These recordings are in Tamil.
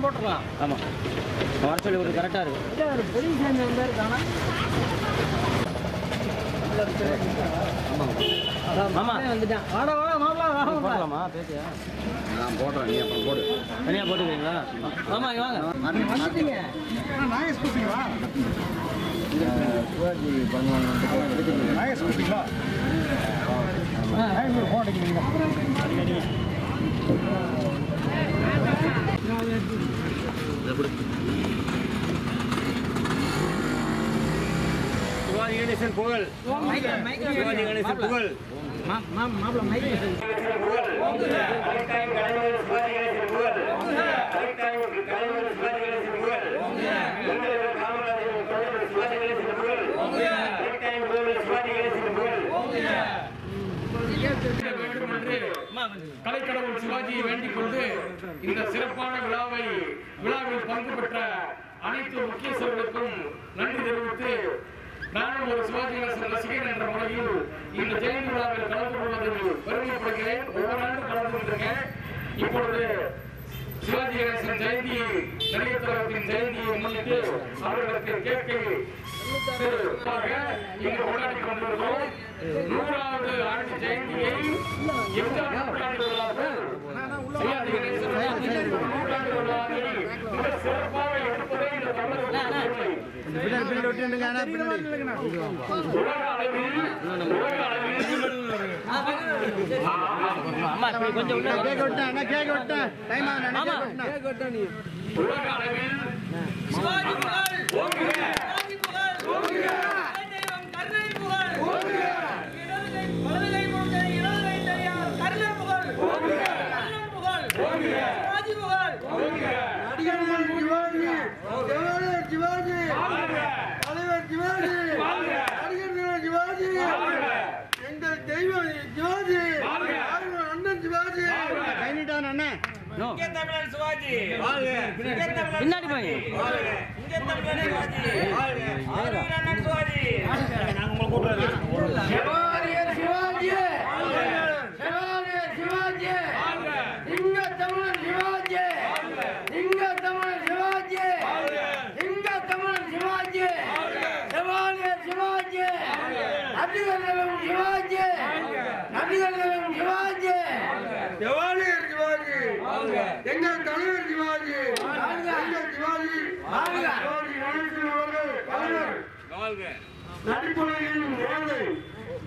போட்டுக்கலாம். ஆமாம், வர சொல்லி ஒரு கரெக்டாக இருக்குது. ஒரு பெரிய சேர்ந்து வந்தார் தானே. ஆமாம் வந்துட்டேன். வாடா வாடா மாப்பிளா வாங்க போடலாமா பேசியா? நான் போடுறேன், நீ அப்புறம் போடு. தனியாக போட்டுக்கிறீங்களா? ஆமாம் இங்கே வாங்க. வந்துட்டீங்க நாயஸ் கூப்பிங்களா? சிவாஜி பண்ணுவாங்க நாயஸ் கூப்பிங்களா? ஃபோன் அடிக்கிறீங்க. சிவாஜி கணேசன் புகழ். சிவாஜி கணேசன் புகழ். மாப்பிள மைக் புகழ். கலெக்டாயம் கலைஞர் சிவாஜி கணேசன் புகழ். கலெக்டாயம் கலைஞர் சிவாஜி கணேசன் புகழ். காமராஜர் கலைஞர் சிவாஜி கணேசன் புகழ். கலெக்டாயம் கலைஞர் சிவாஜி கணேசன் புகழ். கலைக்கடவுள் சிவாஜியை வேண்டிக் கொண்டு இந்த சிறப்பான விழாவில் பங்கு பெற்ற அனைத்து முக்கியஸ்தர்களுக்கும் நன்றி தெரிவித்து நானும் ஒரு சிவாஜி கணேசன் ரசிகன் என்ற முறையில் இந்த ஜெயந்தி விழாவில் கலந்து கொள்வதில் பெருமைப்படுகிறேன். ஒவ்வொரு ஆண்டும் கலந்து கொண்டிருக்கேன். இப்பொழுது சிவாஜி கணேசன் ஜெயந்தி நடிகர் தலைவரின் ஜெயந்தியை முன்னிட்டு அவர்களுக்கு கேக்கை இங்கு கொண்டாடி கொண்டிருக்கிறோம். 100வது ஆண்டு ஜெயந்தியை எவ்வாறு கொண்டாடுகிறார்கள்? சிவாஜி கணேசன் 100வது விழாவை மிக சிறப்பாக எடுப்பதே இந்த தமிழக பின்னாடி போய் எங்கள் தலைவர் சிவாஜி, எங்கள் சிவாஜி நடிப்புலையின் ஏழை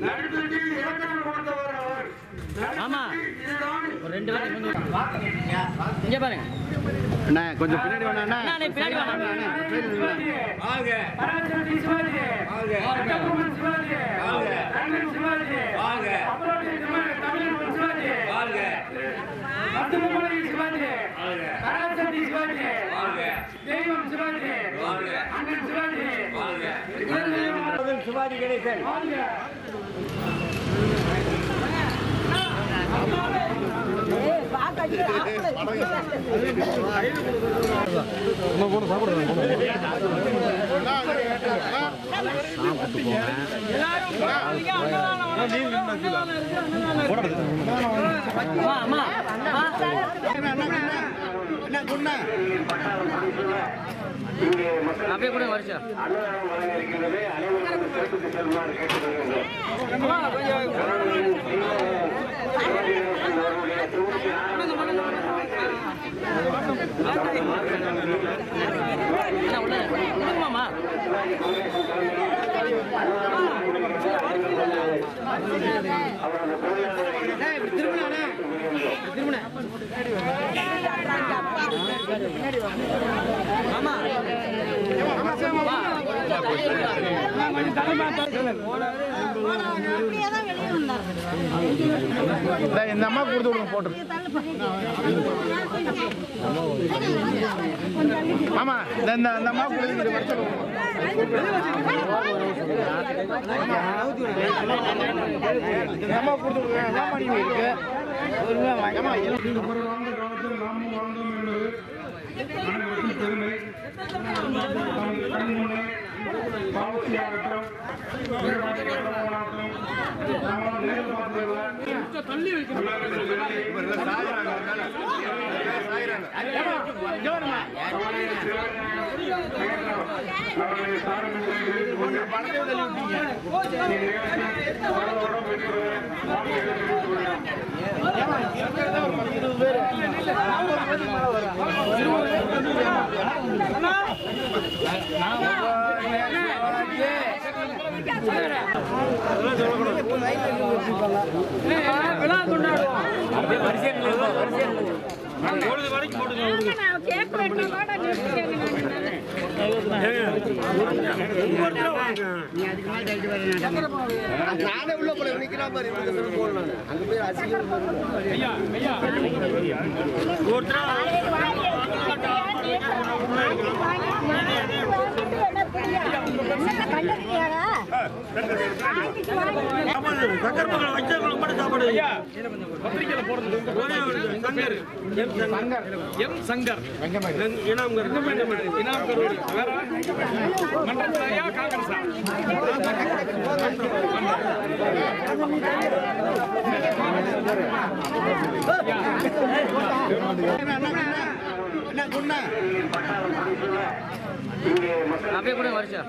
நடிப்புக்கு இலக்கணம் கொடுத்தவர் அவர். ஆமா ஒரு 2 பேரும் இங்க பாருங்க அண்ணா கொஞ்சம் பின்னாடி வேணா அண்ணா பின்னாடி வாங்க. வாழ்க பராசக்தி சிவாஜி, வாழ்க அட்டகுமன் சிவாஜி, வாழ்க அண்ணன் சிவாஜி, வாழ்க அபராஜி தமிழ் சிவாஜி, வாழ்க அத்துமலை சிவாஜி, வாழ்க பராசக்தி சிவாஜி, வாழ்க தெய்வம் சிவாஜி, வாழ்க அண்ணன் சிவாஜி, வாழ்க சிவாஜி கணேசன் அப்படியே கூட வருஷம் மாமா இந்த அம்மா கொடுத்து விடுங்க போட்டு ஆமா இந்த அம்மா கொடுத்து அம்மா கொடுத்து விடுங்க. பெருமை பாவசியாகட்டும் தள்ளி வைக்கணும். விழா கொண்டாடுவோம். நானே உள்ள போல நிக்கிற மாதிரி போடலாம் அங்க போய் அசிங்கம் ஐயா ஐயா ஐயா பத்திரிகையில போறது சங்கர் எம் சங்கர் இனாம் கரூர் வேற மண்டலத்துல ஐயா காங்கிரஸா அப்படியே கூட வருஷம்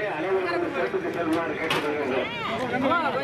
அனைவரும் சிறப்புக்கு செல்லுமாறு கேட்டுக்கொள்கிறேன்.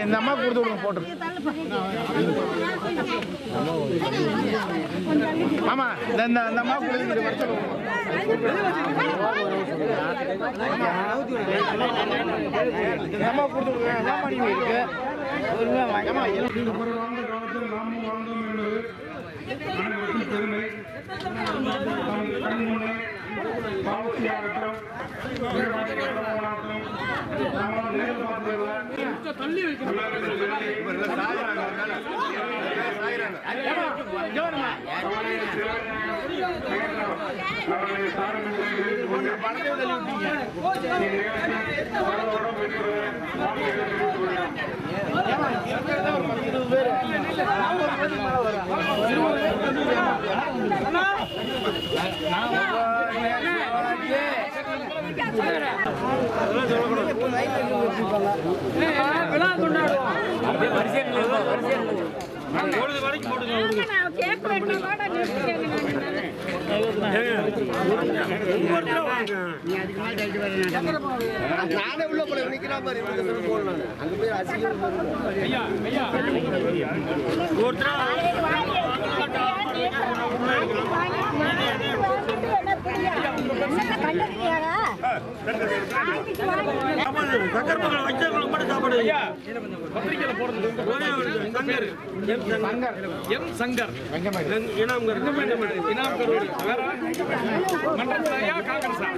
இந்த அம்மா கொடுத்து விடுங்க போட்டு ஆமா இந்த அம்மா கொடுத்து அம்மா கொடுத்து விடுங்க என்ன பண்ணி இருக்கு நாமும் வாழ்ந்தோம் என்பது அனைவருக்கும் பெருமை. பாவசியாகட்டும் தள்ளி வைக்கணும். விழா கொண்டாடுவோம். நானே உள்ள போல நிக்கிற மாதிரி போடலாம் அங்க போய் அசிங்கம் ஐயா ஐயா ஐயா பத்திரிகையில போறது சங்கர் எம் சங்கர் இனாம் கரூர் வேற மண்டலத்துல ஐயா காங்கிரஸா